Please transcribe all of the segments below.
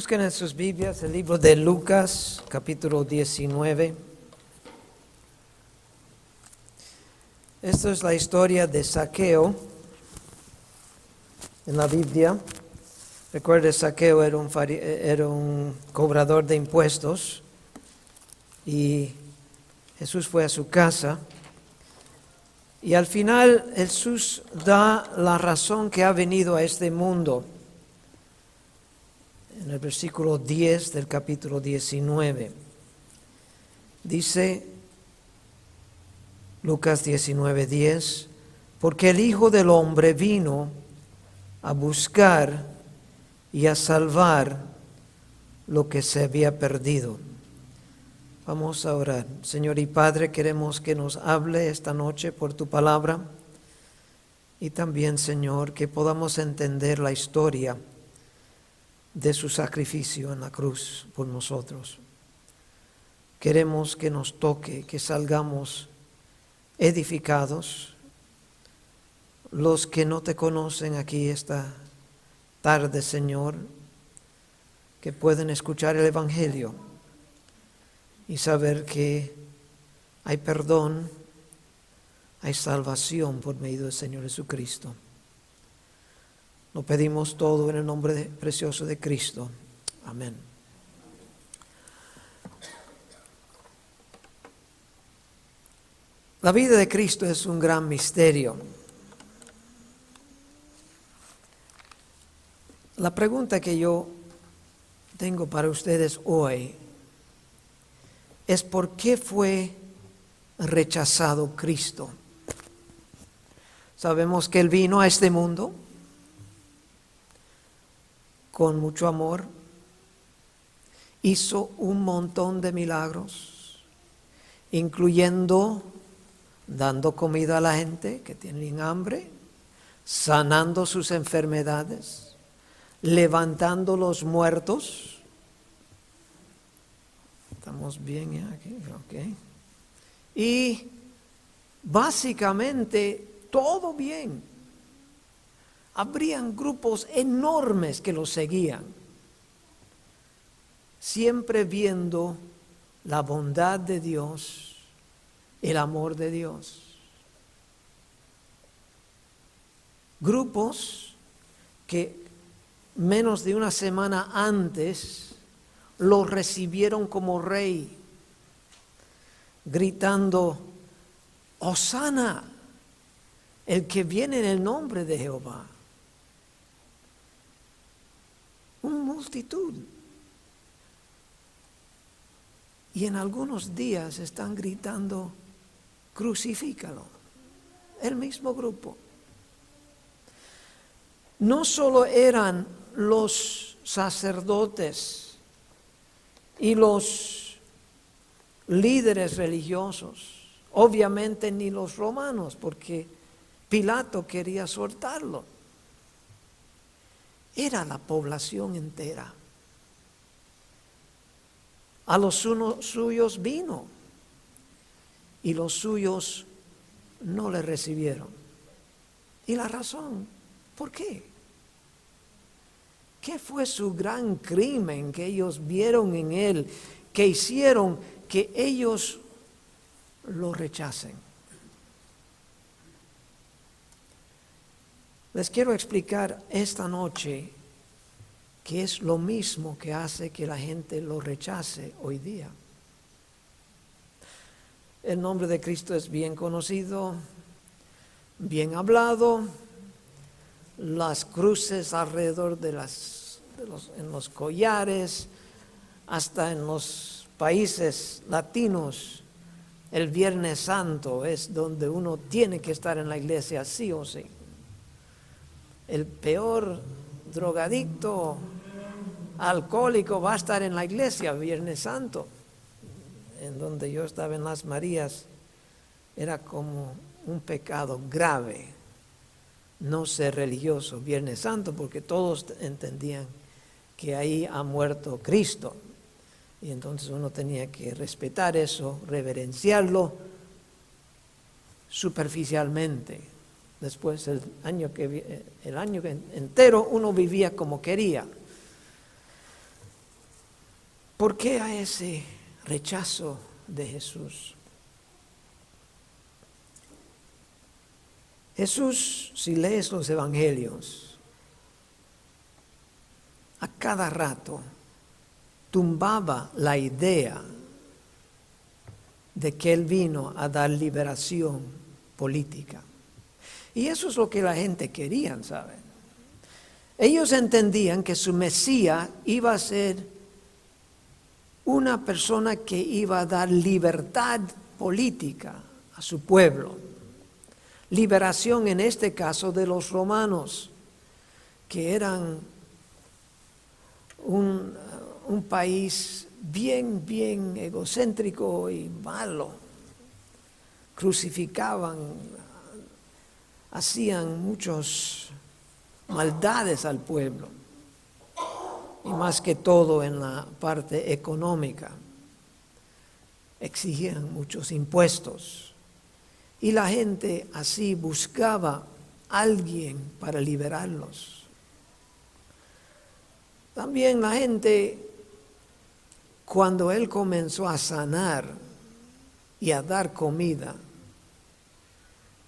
Busquen en sus Biblias el libro de Lucas, capítulo 19. Esta es la historia de Zaqueo en la Biblia. Recuerde, Zaqueo era un cobrador de impuestos y Jesús fue a su casa. Y al final Jesús da la razón que ha venido a este mundo. En el versículo 10 del capítulo 19. Dice Lucas 19:10, porque el Hijo del Hombre vino a buscar y a salvar lo que se había perdido. Vamos a orar. Señor y Padre, queremos que nos hable esta noche por tu palabra y también, Señor, que podamos entender la historia de su sacrificio en la cruz por nosotros. Queremos que nos toque, que salgamos edificados. Los que no te conocen aquí esta tarde, Señor, que pueden escuchar el Evangelio y saber que hay perdón, hay salvación por medio del Señor Jesucristo. Lo pedimos todo en el nombre precioso de Cristo. Amén. La vida de Cristo es un gran misterio. La pregunta que yo tengo para ustedes hoy es: ¿por qué fue rechazado Cristo? Sabemos que Él vino a este mundo con mucho amor, hizo un montón de milagros, incluyendo dando comida a la gente que tienen hambre, sanando sus enfermedades, levantando los muertos. ¿Estamos bien aquí? Ok. Y básicamente todo bien. Habrían grupos enormes que lo seguían, siempre viendo la bondad de Dios, el amor de Dios. Grupos que menos de una semana antes lo recibieron como rey, gritando: Hosana, el que viene en el nombre de Jehová. Una multitud. Y en algunos días están gritando: crucifícalo. El mismo grupo. No solo eran los sacerdotes y los líderes religiosos, obviamente ni los romanos, porque Pilato quería soltarlo. Era la población entera. A los suyos vino y los suyos no le recibieron. ¿Y la razón? ¿Por qué? ¿Qué fue su gran crimen que ellos vieron en él, que hicieron que ellos lo rechacen? Les quiero explicar esta noche que es lo mismo que hace que la gente lo rechace hoy día. El nombre de Cristo es bien conocido, bien hablado. Las cruces alrededor en los collares, hasta en los países latinos, el Viernes Santo es donde uno tiene que estar en la iglesia sí o sí. El peor drogadicto, alcohólico va a estar en la iglesia Viernes Santo. En donde yo estaba en Las Marías era como un pecado grave no ser religioso Viernes Santo, porque todos entendían que ahí ha muerto Cristo. Y entonces uno tenía que respetar eso, reverenciarlo superficialmente. Después el año entero uno vivía como quería. ¿Por qué a ese rechazo de Jesús? Jesús, si lees los evangelios, a cada rato tumbaba la idea de que Él vino a dar liberación política. Y eso es lo que la gente quería, ¿saben? Ellos entendían que su Mesías iba a ser una persona que iba a dar libertad política a su pueblo. Liberación en este caso de los romanos, que eran un país bien egocéntrico y malo. Crucificaban, hacían muchas maldades al pueblo, y más que todo en la parte económica. Exigían muchos impuestos, y la gente así buscaba a alguien para liberarlos. También la gente, cuando Él comenzó a sanar y a dar comida,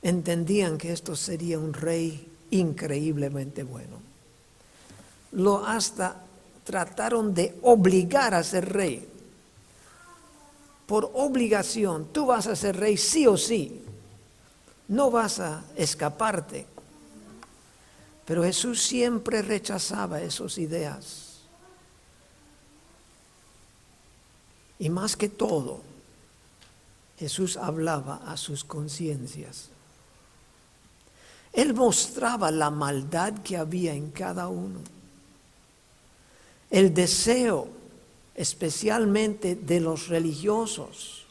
entendían que esto sería un rey increíblemente bueno. Lo hasta trataron de obligar a ser rey. Por obligación, tú vas a ser rey sí o sí. No vas a escaparte. Pero Jesús siempre rechazaba esas ideas. Y más que todo, Jesús hablaba a sus conciencias. Él mostraba la maldad que había en cada uno. El deseo, especialmente de los religiosos,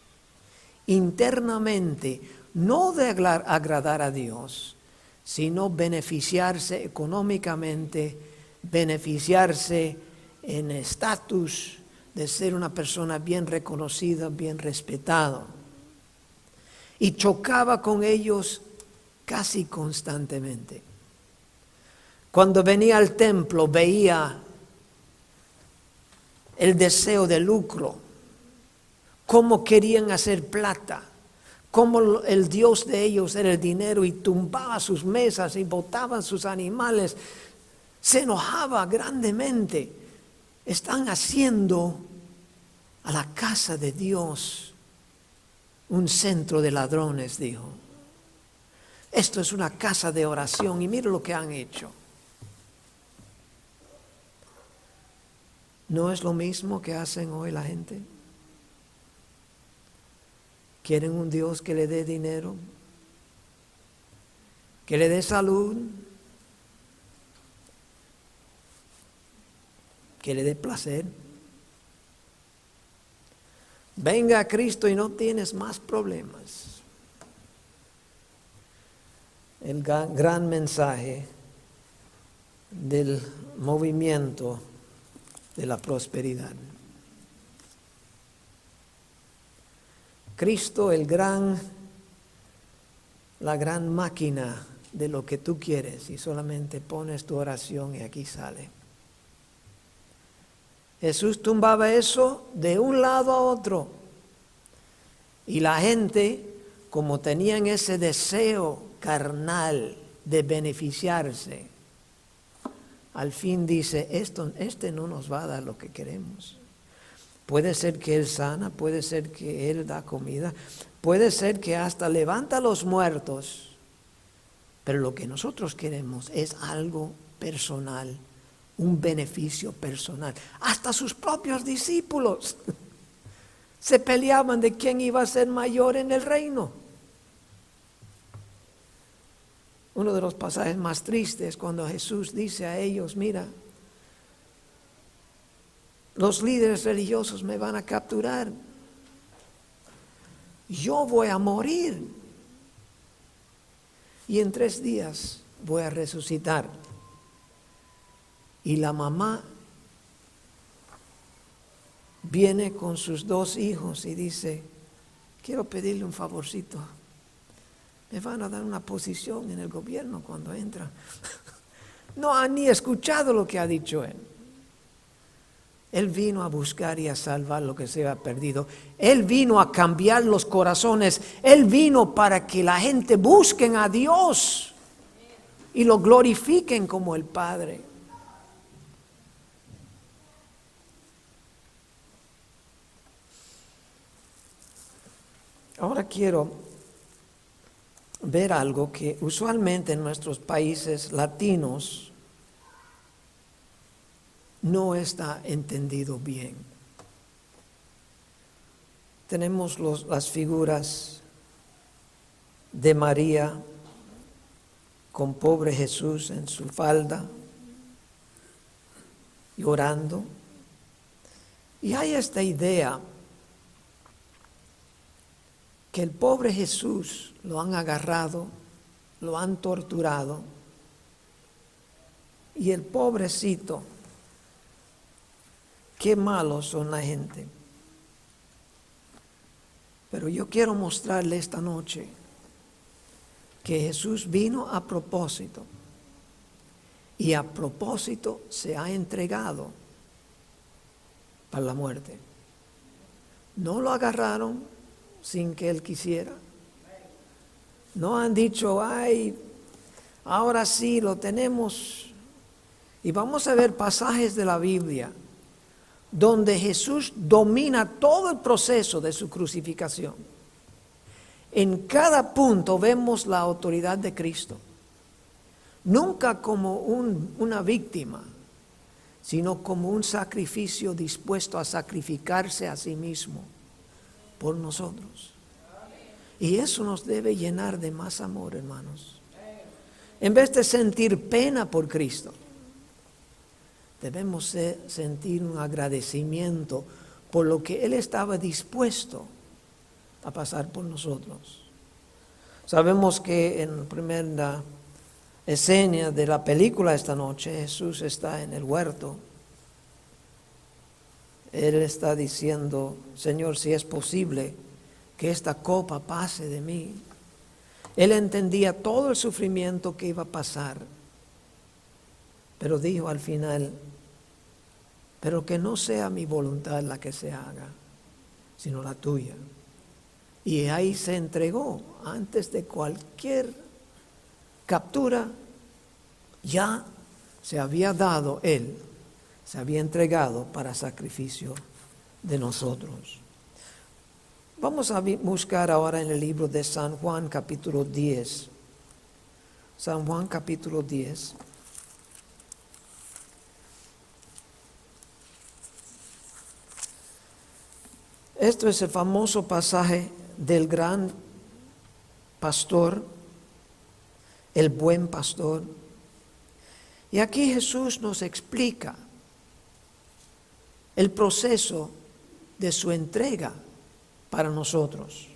internamente, no de agradar a Dios, sino beneficiarse económicamente, beneficiarse en estatus de ser una persona bien reconocida, bien respetada. Y chocaba con ellos casi constantemente. Cuando venía al templo veía el deseo de lucro, cómo querían hacer plata, cómo el Dios de ellos era el dinero, y tumbaba sus mesas y botaban sus animales. Se enojaba grandemente. Están haciendo a la casa de Dios un centro de ladrones, dijo. Esto es una casa de oración y mira lo que han hecho. ¿No es lo mismo que hacen hoy la gente? ¿Quieren un Dios que le dé dinero? ¿Que le dé salud? ¿Que le dé placer? Venga a Cristo y no tienes más problemas. El gran mensaje del movimiento de la prosperidad. Cristo, la gran máquina de lo que tú quieres, y solamente pones tu oración y aquí sale. Jesús tumbaba eso de un lado a otro. Y la gente, como tenían ese deseo carnal de beneficiarse, al fin dice, este no nos va a dar lo que queremos. Puede ser que Él sana, puede ser que Él da comida, puede ser que hasta levanta a los muertos, pero lo que nosotros queremos es algo personal, un beneficio personal. Hasta sus propios discípulos se peleaban de quién iba a ser mayor en el reino. Uno de los pasajes más tristes cuando Jesús dice a ellos, mira, los líderes religiosos me van a capturar. Yo voy a morir. Y en 3 días voy a resucitar. Y la mamá viene con sus 2 hijos y dice, quiero pedirle un favorcito. Me van a dar una posición en el gobierno cuando entra. No han ni escuchado lo que ha dicho él. Él vino a buscar y a salvar lo que se había perdido. Él vino a cambiar los corazones. Él vino para que la gente busquen a Dios y lo glorifiquen como el Padre. Ahora quiero ver algo que usualmente en nuestros países latinos no está entendido bien. Tenemos las figuras de María con pobre Jesús en su falda, llorando. Y hay esta idea que el pobre Jesús lo han agarrado, lo han torturado, y el pobrecito, qué malos son la gente. Pero yo quiero mostrarle esta noche que Jesús vino a propósito y a propósito se ha entregado para la muerte. No lo agarraron sin que Él quisiera. No han dicho, ay, ahora sí lo tenemos. Y vamos a ver pasajes de la Biblia donde Jesús domina todo el proceso de su crucificación. En cada punto vemos la autoridad de Cristo. Nunca como una víctima, sino como un sacrificio dispuesto a sacrificarse a sí mismo por nosotros. Y eso nos debe llenar de más amor, hermanos. En vez de sentir pena por Cristo, debemos sentir un agradecimiento por lo que Él estaba dispuesto a pasar por nosotros. Sabemos que en la primera escena de la película esta noche, Jesús está en el huerto. Él está diciendo, Señor, si es posible que esta copa pase de mí. Él entendía todo el sufrimiento que iba a pasar, pero dijo al final, pero que no sea mi voluntad la que se haga, sino la tuya. Y ahí se entregó antes de cualquier captura, ya se había dado Él, se había entregado para sacrificio de nosotros. Vamos a buscar ahora en el libro de San Juan capítulo 10. San Juan capítulo 10. Esto es el famoso pasaje del gran pastor, el buen pastor. Y aquí Jesús nos explica el proceso de su entrega para nosotros.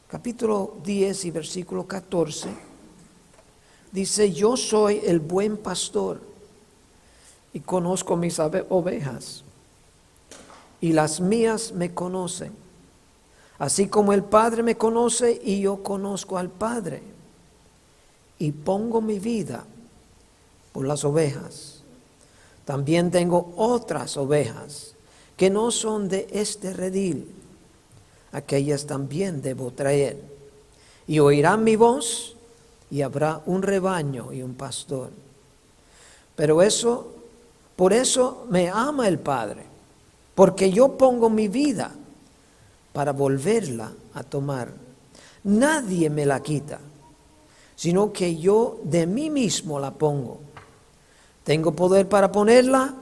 Capítulo 10 y versículo 14 dice, yo soy el buen pastor y conozco mis ovejas y las mías me conocen, así como el Padre me conoce y yo conozco al Padre y pongo mi vida por las ovejas. También tengo otras ovejas que no son de este redil, aquellas también debo traer, y oirán mi voz, y habrá un rebaño y un pastor. Por eso me ama el Padre, porque yo pongo mi vida para volverla a tomar. Nadie me la quita, sino que yo de mí mismo la pongo. Tengo poder para ponerla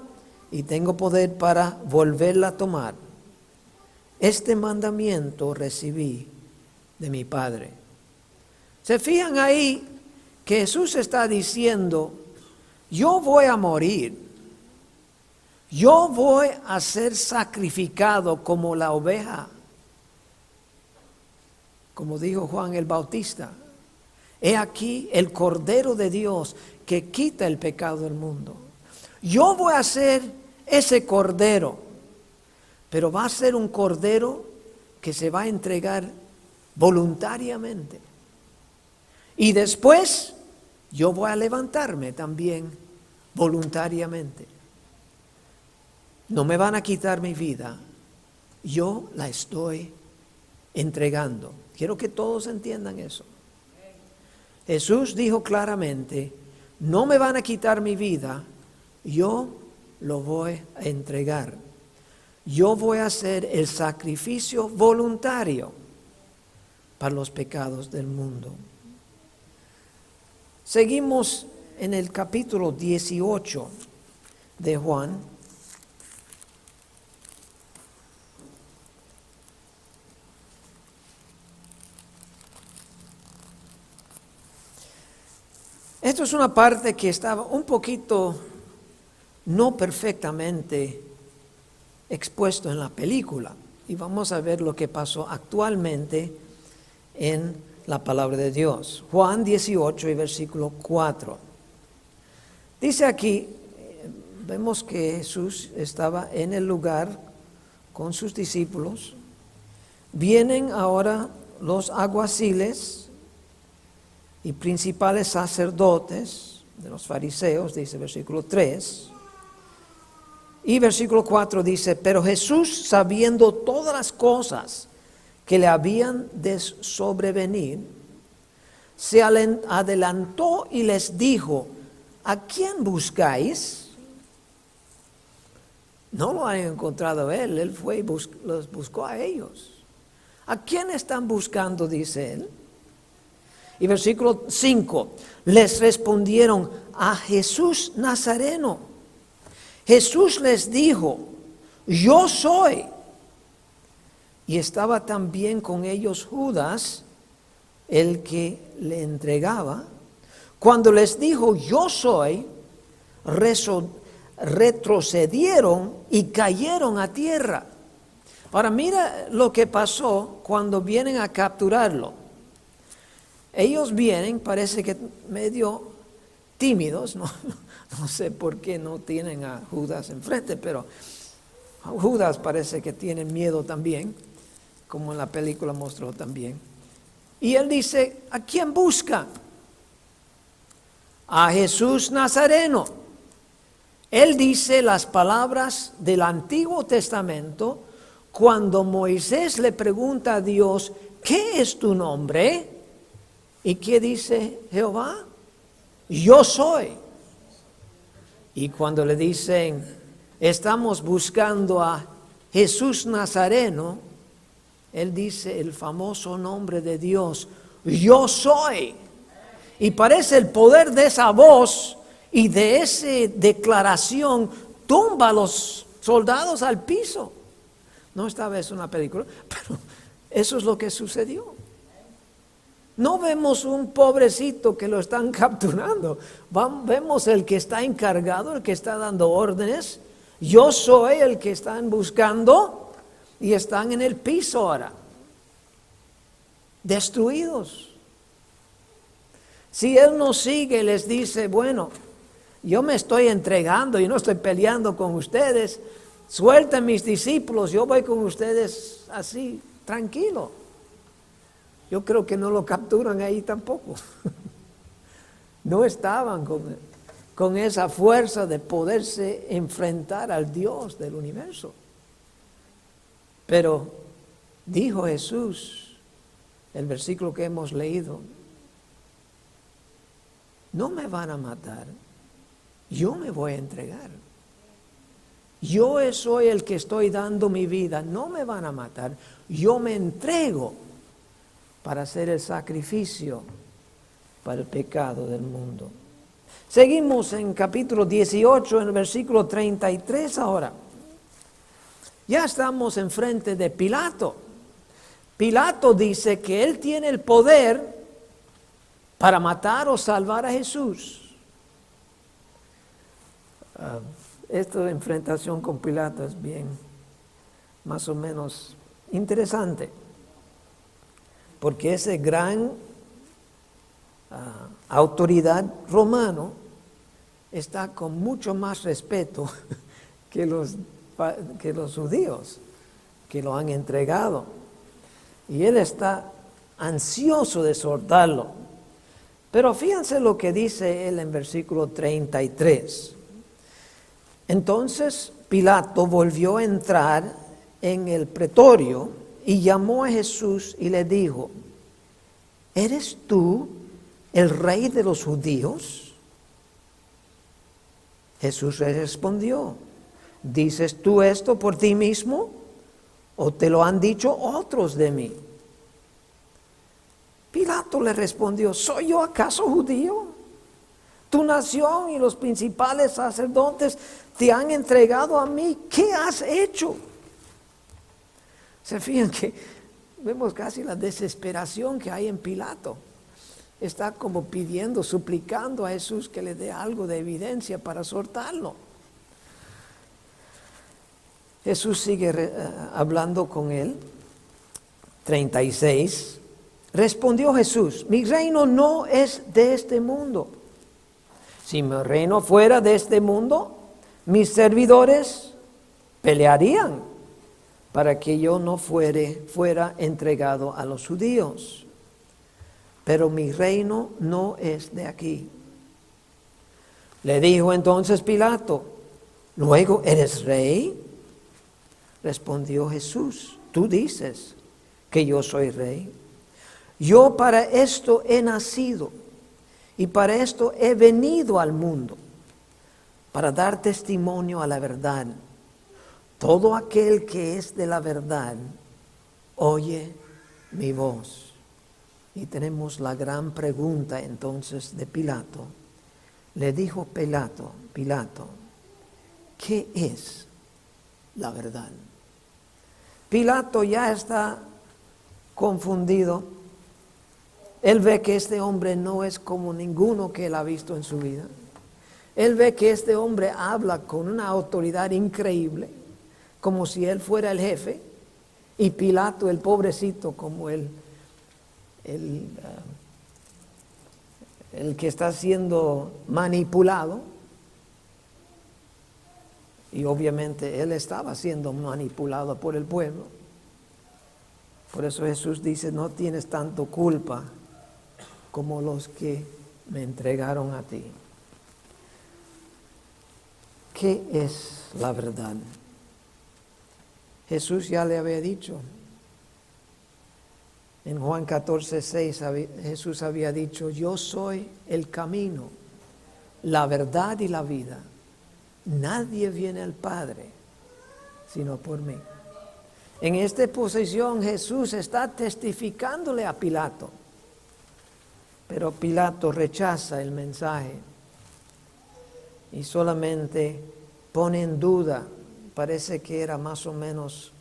y tengo poder para volverla a tomar. Este mandamiento recibí de mi Padre. ¿Se fijan ahí que Jesús está diciendo, yo voy a morir, yo voy a ser sacrificado como la oveja? Como dijo Juan el Bautista, he aquí el Cordero de Dios que quita el pecado del mundo. Yo voy a ser ese Cordero, pero va a ser un Cordero que se va a entregar voluntariamente. Y después yo voy a levantarme también voluntariamente. no me van a quitar mi vida, yo la estoy entregando. Quiero que todos entiendan eso. Jesús dijo claramente, no me van a quitar mi vida, yo lo voy a entregar. Yo voy a hacer el sacrificio voluntario para los pecados del mundo. Seguimos en el capítulo 18 de Juan. Esto es una parte que estaba un poquito no perfectamente expuesto en la película. Y vamos a ver lo que pasó actualmente en la palabra de Dios. Juan 18 y versículo 4. Dice aquí, vemos que Jesús estaba en el lugar con sus discípulos. Vienen ahora los alguaciles y principales sacerdotes de los fariseos, dice versículo 3. Y versículo 4 dice, pero Jesús, sabiendo todas las cosas que le habían de sobrevenir, se adelantó y les dijo, ¿a quién buscáis? No lo han encontrado él fue y los buscó a ellos. ¿A quién están buscando? Dice él. Y versículo 5, les respondieron, a Jesús Nazareno. Jesús les dijo, yo soy. Y estaba también con ellos Judas, el que le entregaba. Cuando les dijo, yo soy, retrocedieron y cayeron a tierra. Ahora mira lo que pasó cuando vienen a capturarlo. Ellos vienen, parece que medio tímidos, no sé por qué no tienen a Judas enfrente, pero Judas parece que tiene miedo también, como en la película mostró también. Y él dice, ¿a quién buscan? A Jesús Nazareno. Él dice las palabras del Antiguo Testamento cuando Moisés le pregunta a Dios, ¿qué es tu nombre? ¿Y qué dice Jehová? Yo soy. Y cuando le dicen, estamos buscando a Jesús Nazareno, él dice el famoso nombre de Dios, yo soy. Y parece el poder de esa voz y de esa declaración tumba a los soldados al piso. No esta vez una película, pero eso es lo que sucedió. No vemos un pobrecito que lo están capturando. Vemos el que está encargado, el que está dando órdenes. Yo soy el que están buscando y están en el piso ahora. Destruidos. Si él nos sigue, les dice, bueno, yo me estoy entregando, yo no estoy peleando con ustedes. Suelten mis discípulos, yo voy con ustedes así, tranquilo. Yo creo que no lo capturan ahí tampoco. No estaban con esa fuerza de poderse enfrentar al Dios del universo. Pero dijo Jesús, el versículo que hemos leído, no me van a matar, yo me voy a entregar. Yo soy el que estoy dando mi vida, no me van a matar, yo me entrego para hacer el sacrificio para el pecado del mundo. Seguimos en capítulo 18, en el versículo 33 ahora. Ya estamos enfrente de Pilato. Pilato dice que él tiene el poder para matar o salvar a Jesús. Esta enfrentación con Pilato es bien, más o menos interesante. Porque ese gran autoridad romano está con mucho más respeto que los judíos que lo han entregado. Y él está ansioso de soltarlo. Pero fíjense lo que dice él en versículo 33. Entonces Pilato volvió a entrar en el pretorio y llamó a Jesús y le dijo: ¿eres tú el rey de los judíos? Jesús le respondió: ¿dices tú esto por ti mismo o te lo han dicho otros de mí? Pilato le respondió: ¿soy yo acaso judío? Tu nación y los principales sacerdotes te han entregado a mí. ¿Qué has hecho? Se fijan que vemos casi la desesperación que hay en Pilato. Está como pidiendo, suplicando a Jesús que le dé algo de evidencia para soltarlo. Jesús sigue hablando con él. 36. Respondió Jesús: mi reino no es de este mundo. Si mi reino fuera de este mundo, mis servidores pelearían para que yo no fuera entregado a los judíos. Pero mi reino no es de aquí. Le dijo entonces Pilato: ¿luego eres rey? Respondió Jesús: tú dices que yo soy rey. Yo para esto he nacido y para esto he venido al mundo, para dar testimonio a la verdad. Todo aquel que es de la verdad oye mi voz. Y tenemos la gran pregunta entonces de Pilato. Le dijo Pilato, ¿qué es la verdad? Pilato ya está confundido. Él ve que este hombre no es como ninguno que él ha visto en su vida. Él ve que este hombre habla con una autoridad increíble, como si él fuera el jefe, y Pilato, el pobrecito, como el que está siendo manipulado. Y obviamente él estaba siendo manipulado por el pueblo. Por eso Jesús dice: no tienes tanto culpa como los que me entregaron a ti. ¿Qué es la verdad? Jesús ya le había dicho. En Juan 14:6 Jesús había dicho: yo soy el camino, la verdad y la vida. Nadie viene al Padre sino por mí. En esta posición Jesús está testificándole a Pilato. Pero Pilato rechaza el mensaje y solamente pone en duda. Parece que era más o menos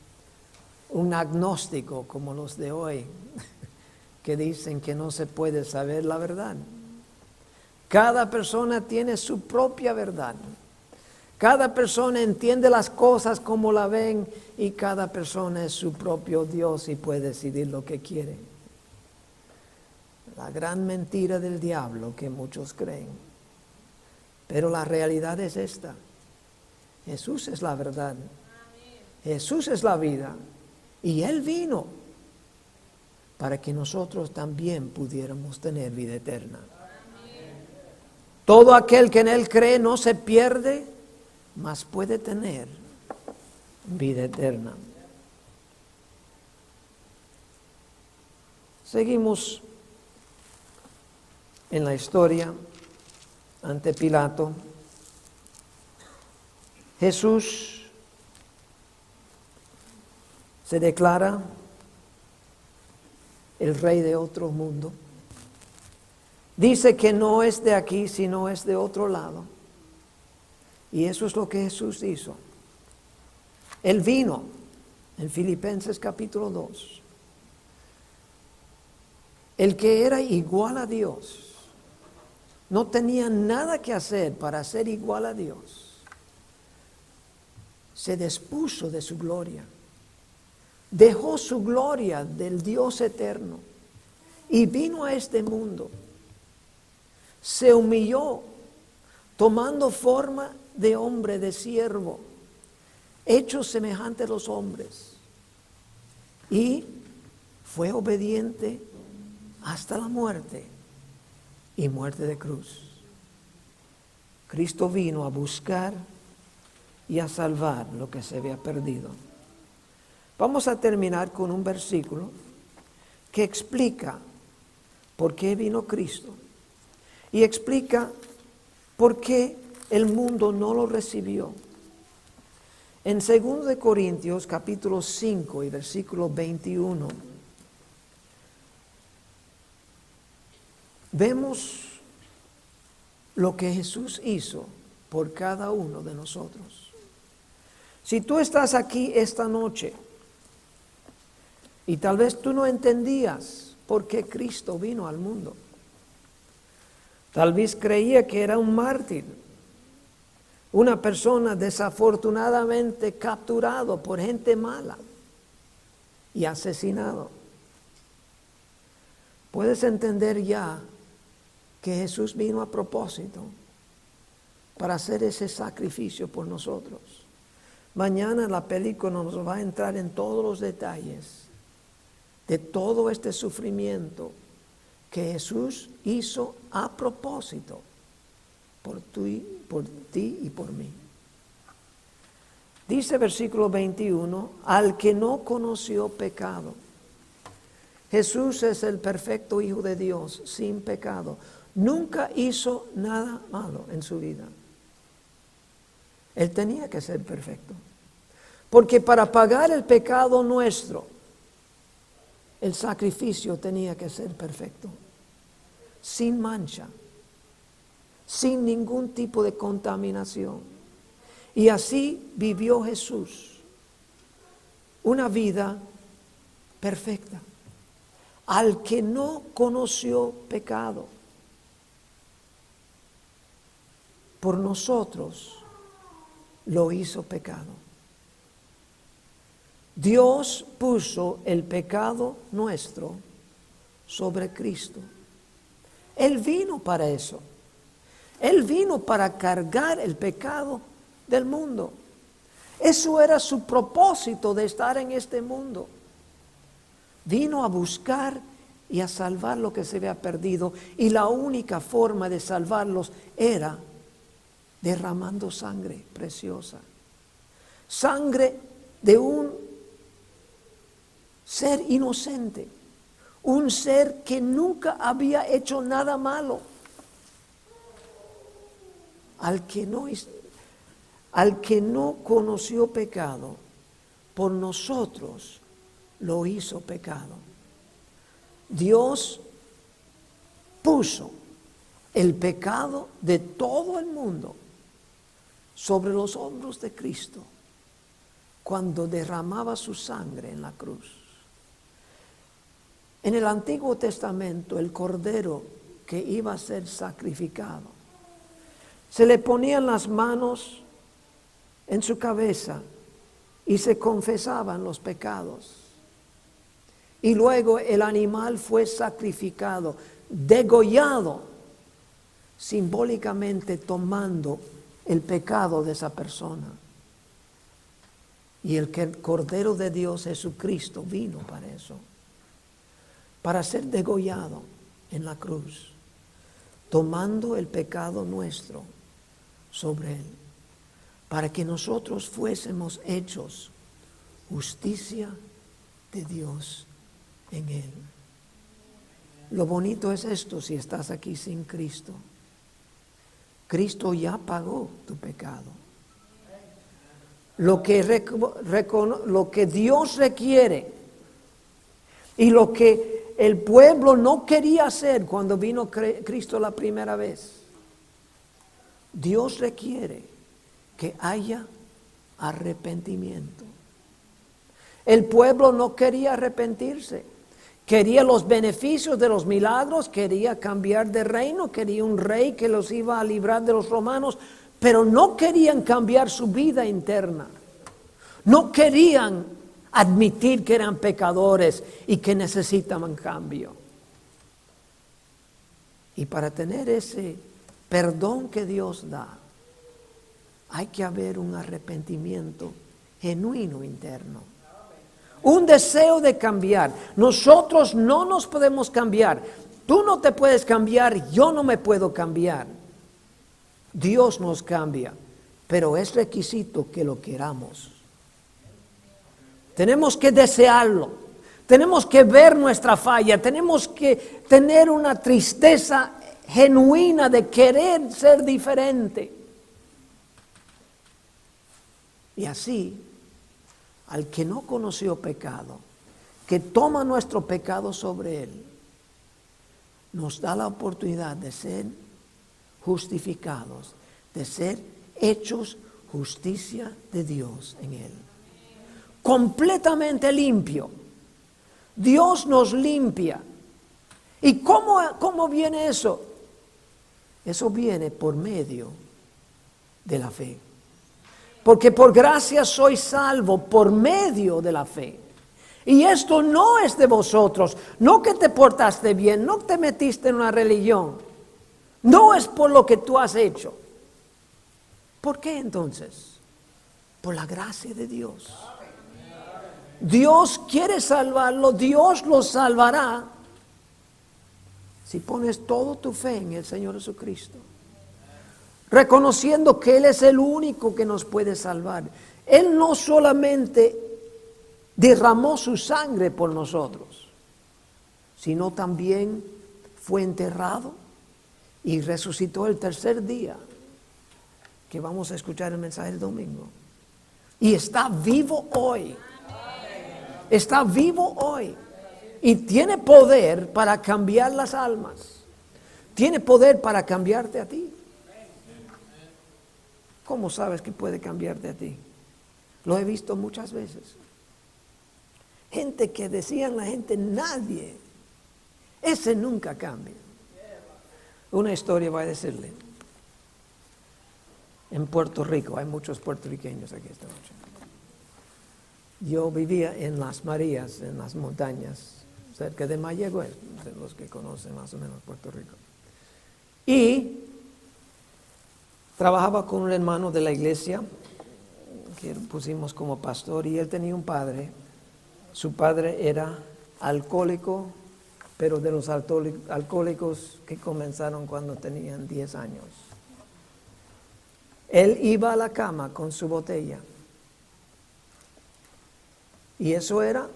un agnóstico como los de hoy, que dicen que no se puede saber la verdad. Cada persona tiene su propia verdad. Cada persona entiende las cosas como la ven y cada persona es su propio Dios y puede decidir lo que quiere. La gran mentira del diablo que muchos creen. Pero la realidad es esta. Jesús es la verdad. Jesús es la vida. Y Él vino para que nosotros también pudiéramos tener vida eterna. Todo aquel que en Él cree no se pierde, mas puede tener vida eterna. Seguimos en la historia ante Pilato. Jesús se declara el rey de otro mundo. Dice que no es de aquí, sino es de otro lado. Y eso es lo que Jesús hizo. Él vino en Filipenses capítulo 2. El que era igual a Dios, no tenía nada que hacer para ser igual a Dios. Se despuso de su gloria. Dejó su gloria del Dios eterno y vino a este mundo. Se humilló, tomando forma de hombre, de siervo, hecho semejante a los hombres, y fue obediente hasta la muerte y muerte de cruz. Cristo vino a buscar y a salvar lo que se había perdido. Vamos a terminar con un versículo que explica por qué vino Cristo y explica por qué el mundo no lo recibió. En 2 de Corintios capítulo 5 y versículo 21 vemos lo que Jesús hizo por cada uno de nosotros. Si tú estás aquí esta noche y tal vez tú no entendías por qué Cristo vino al mundo, tal vez creía que era un mártir, una persona desafortunadamente capturado por gente mala y asesinado, puedes entender ya que Jesús vino a propósito para hacer ese sacrificio por nosotros. Mañana la película nos va a entrar en todos los detalles de todo este sufrimiento que Jesús hizo a propósito por ti y por mí. Dice versículo 21, al que no conoció pecado. Jesús es el perfecto Hijo de Dios, sin pecado. Nunca hizo nada malo en su vida. Él tenía que ser perfecto. Porque para pagar el pecado nuestro, el sacrificio tenía que ser perfecto. Sin mancha. Sin ningún tipo de contaminación. Y así vivió Jesús. Una vida perfecta. Al que no conoció pecado. Por nosotros lo hizo pecado. Dios puso el pecado nuestro sobre Cristo. Él vino para eso. Él vino para cargar el pecado del mundo. Eso era su propósito de estar en este mundo. Vino a buscar y a salvar lo que se había perdido. Y la única forma de salvarlos era derramando sangre preciosa. Sangre de un ser inocente. Un ser que nunca había hecho nada malo. Al que no conoció pecado, por nosotros lo hizo pecado. Dios puso el pecado de todo el mundo sobre los hombros de Cristo cuando derramaba su sangre en la cruz. En el Antiguo Testamento, el cordero que iba a ser sacrificado, se le ponían las manos en su cabeza y se confesaban los pecados. Y luego el animal fue sacrificado, degollado, simbólicamente tomando el pecado de esa persona. Y el Cordero de Dios Jesucristo vino para eso, para ser degollado en la cruz, tomando el pecado nuestro sobre él, para que nosotros fuésemos hechos justicia de Dios en él. Lo bonito es esto: si estás aquí sin Cristo, Cristo ya pagó tu pecado. Lo que Dios requiere y lo que el pueblo no quería hacer cuando vino Cristo la primera vez, Dios requiere que haya arrepentimiento. El pueblo no quería arrepentirse. Quería los beneficios de los milagros, quería cambiar de reino, quería un rey que los iba a librar de los romanos, pero no querían cambiar su vida interna. No querían admitir que eran pecadores y que necesitaban cambio. Y para tener ese perdón que Dios da, hay que haber un arrepentimiento genuino interno. Un deseo de cambiar. Nosotros no nos podemos cambiar. Tú no te puedes cambiar, yo no me puedo cambiar. Dios nos cambia, pero es requisito que lo queramos. Tenemos que desearlo, tenemos que ver nuestra falla, tenemos que tener una tristeza genuina de querer ser diferente. Y así, al que no conoció pecado, que toma nuestro pecado sobre él, nos da la oportunidad de ser justificados, de ser hechos justicia de Dios en él. Completamente limpio. Dios nos limpia. ¿Y cómo viene eso? Eso viene por medio de la fe. Porque por gracia soy salvo por medio de la fe. Y esto no es de vosotros, no que te portaste bien, no te metiste en una religión. No es por lo que tú has hecho. ¿Por qué entonces? Por la gracia de Dios. Dios quiere salvarlo, Dios lo salvará si pones toda tu fe en el Señor Jesucristo. Reconociendo que Él es el único que nos puede salvar. Él no solamente derramó su sangre por nosotros, sino también fue enterrado y resucitó el tercer día, que vamos a escuchar el mensaje el domingo. Y está vivo hoy. Está vivo hoy. Y tiene poder para cambiar las almas. Tiene poder para cambiarte a ti. ¿Cómo sabes que puede cambiarte a ti? Lo he visto muchas veces. Gente que decían la gente, nadie, ese nunca cambia. Una historia voy a decirle. En Puerto Rico, hay muchos puertorriqueños aquí esta noche. Yo vivía en Las Marías, en las montañas, cerca de Mayagüez, de los que conocen más o menos Puerto Rico. Y trabajaba con un hermano de la iglesia, que pusimos como pastor, y él tenía un padre. Su padre era alcohólico, pero de los alcohólicos que comenzaron cuando tenían 10 años. Él iba a la cama con su botella. Y eso era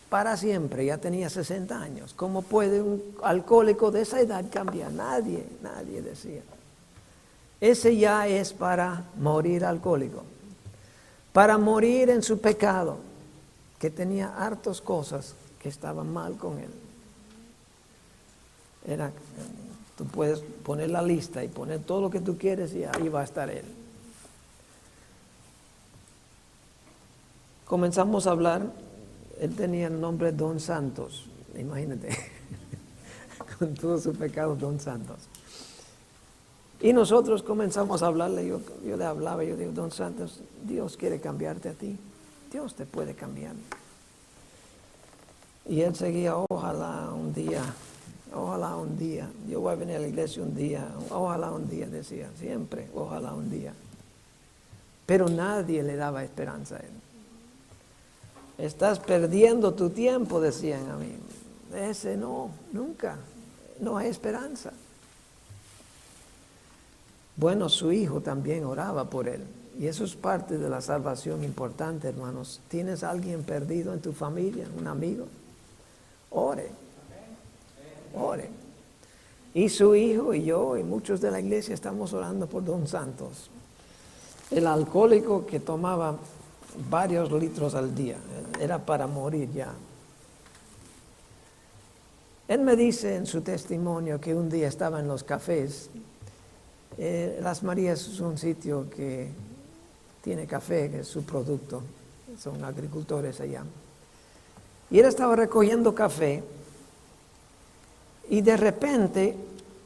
para siempre, ya tenía 60 años. ¿Cómo puede un alcohólico de esa edad cambiar? Nadie decía. Ese ya es para morir alcohólico, para morir en su pecado, que tenía hartas cosas que estaban mal con él. Tú puedes poner la lista y poner todo lo que tú quieres y ahí va a estar él. Comenzamos a hablar, él tenía el nombre Don Santos, imagínate, con todo su pecado Don Santos. Y nosotros comenzamos a hablarle, yo le hablaba, yo digo, Don Santos, Dios quiere cambiarte a ti, Dios te puede cambiar. Y él seguía, ojalá un día, yo voy a venir a la iglesia un día, ojalá un día, decía, siempre, ojalá un día. Pero nadie le daba esperanza a él. Estás perdiendo tu tiempo, decían a mí. Ese no, nunca, no hay esperanza. Bueno, su hijo también oraba por él. Y eso es parte de la salvación importante, hermanos. ¿Tienes a alguien perdido en tu familia, un amigo? Ore. Y su hijo y yo y muchos de la iglesia estamos orando por Don Santos. El alcohólico que tomaba varios litros al día. Era para morir ya. Él me dice en su testimonio que un día estaba en los cafés. Las Marías es un sitio que tiene café, que es su producto. Son agricultores allá. Y él estaba recogiendo café y de repente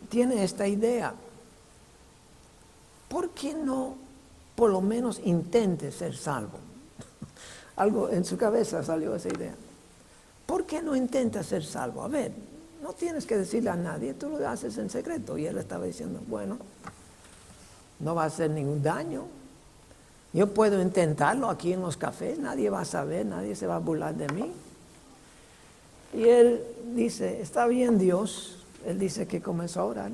tiene esta idea. ¿Por qué no por lo menos intente ser salvo? Algo en su cabeza salió esa idea. ¿Por qué no intenta ser salvo? A ver, no tienes que decirle a nadie, tú lo haces en secreto. Y él estaba diciendo, bueno, no va a hacer ningún daño. Yo puedo intentarlo aquí en los cafés, nadie va a saber, nadie se va a burlar de mí. Y él dice, está bien Dios. Él dice que comenzó a orar.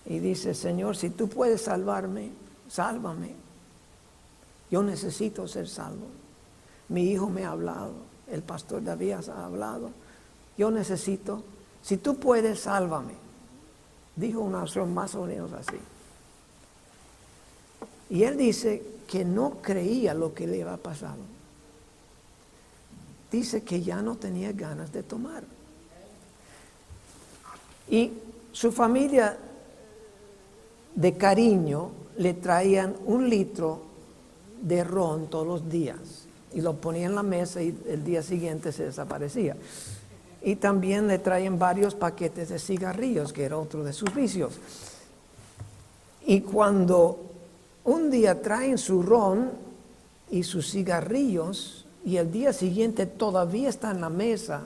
Y dice, Señor, si tú puedes salvarme, sálvame. Yo necesito ser salvo. Mi hijo me ha hablado, el pastor David ha hablado. Yo necesito, si tú puedes, sálvame. Dijo una oración más o menos así. Y él dice que no creía lo que le había pasado. Dice que ya no tenía ganas de tomar. Y su familia de cariño le traían 1 litro de ron todos los días y lo ponía en la mesa y el día siguiente se desaparecía. Y también le traían varios paquetes de cigarrillos, que era otro de sus vicios. Y cuando un día traen su ron y sus cigarrillos y el día siguiente todavía está en la mesa,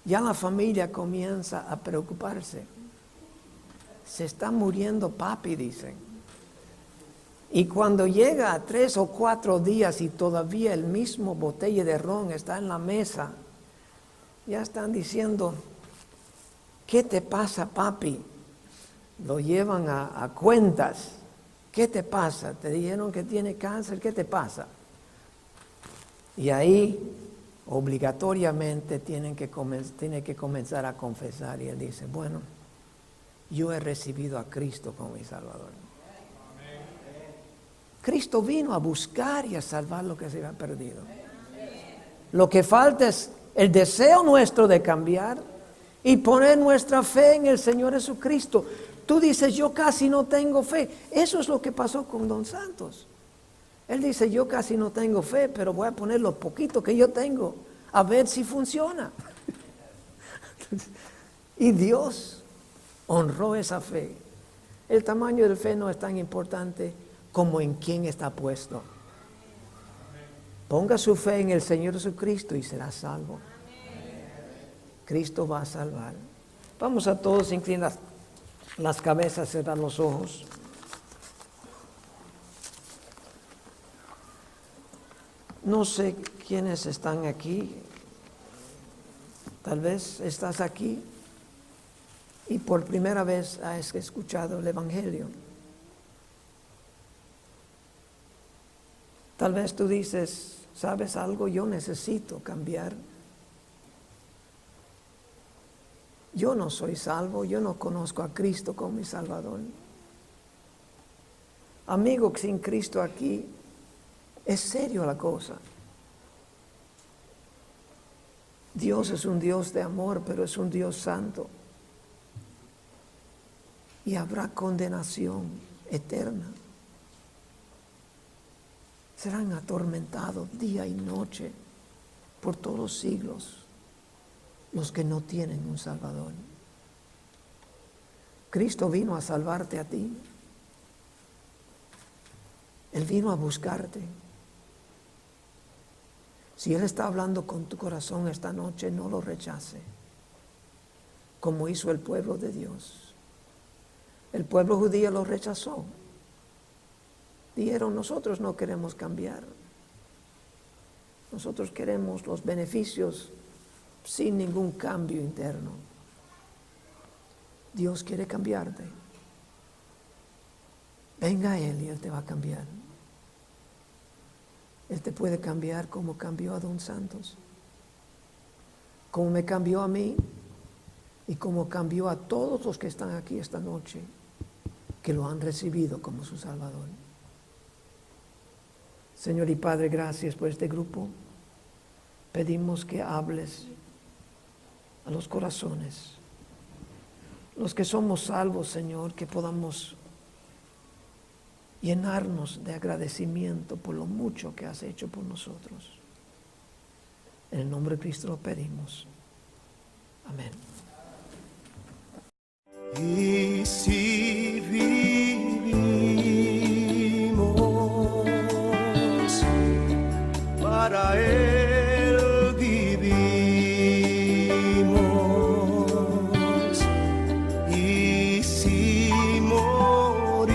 ya la familia comienza a preocuparse. Se está muriendo papi, dicen. Y cuando llega a 3 o 4 días y todavía el mismo botella de ron está en la mesa, ya están diciendo, ¿qué te pasa, papi? Lo llevan a cuentas. ¿Qué te pasa? Te dijeron que tiene cáncer, ¿qué te pasa? Y ahí obligatoriamente tiene que comenzar a confesar. Y él dice, bueno, yo he recibido a Cristo como mi Salvador. Cristo vino a buscar y a salvar lo que se había perdido. Lo que falta es el deseo nuestro de cambiar y poner nuestra fe en el Señor Jesucristo. Tú dices, yo casi no tengo fe. Eso es lo que pasó con Don Santos. Él dice, yo casi no tengo fe, pero voy a poner lo poquito que yo tengo, a ver si funciona. Y Dios honró esa fe. El tamaño de fe no es tan importante como en quién está puesto. Ponga su fe en el Señor Jesucristo y será salvo. Cristo va a salvar. Vamos a todos inclinar las cabezas, cerrar los ojos. No sé quiénes están aquí. Tal vez estás aquí y por primera vez has escuchado el Evangelio. Tal vez tú dices, ¿sabes algo? Yo necesito cambiar. Yo no soy salvo, yo no conozco a Cristo como mi Salvador. Amigo, sin Cristo aquí, es serio la cosa. Dios es un Dios de amor, pero es un Dios santo. Y habrá condenación eterna. Serán atormentados día y noche por todos los siglos los que no tienen un Salvador. Cristo vino a salvarte a ti. Él vino a buscarte. Si Él está hablando con tu corazón esta noche, no lo rechace, como hizo el pueblo de Dios. El pueblo judío lo rechazó. Dijeron, nosotros no queremos cambiar. Nosotros queremos los beneficios sin ningún cambio interno. Dios quiere cambiarte. Venga a Él y Él te va a cambiar. Él te puede cambiar como cambió a Don Santos, como me cambió a mí y como cambió a todos los que están aquí esta noche, que lo han recibido como su Salvador. Señor y Padre, gracias por este grupo. Pedimos que hables a los corazones, los que somos salvos, Señor, que podamos llenarnos de agradecimiento por lo mucho que has hecho por nosotros. En el nombre de Cristo lo pedimos. Amén. Y si vivimos para Él vivimos, y si morimos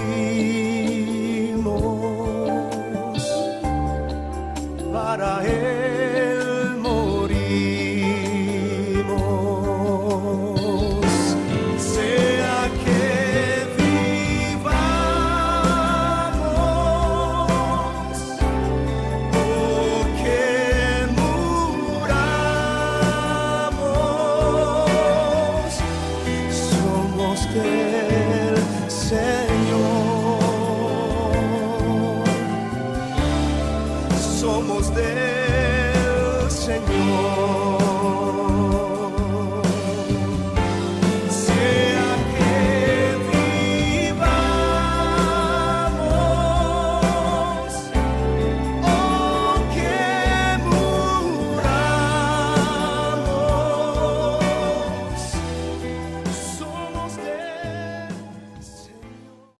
para Él morimos, sea somos del Señor.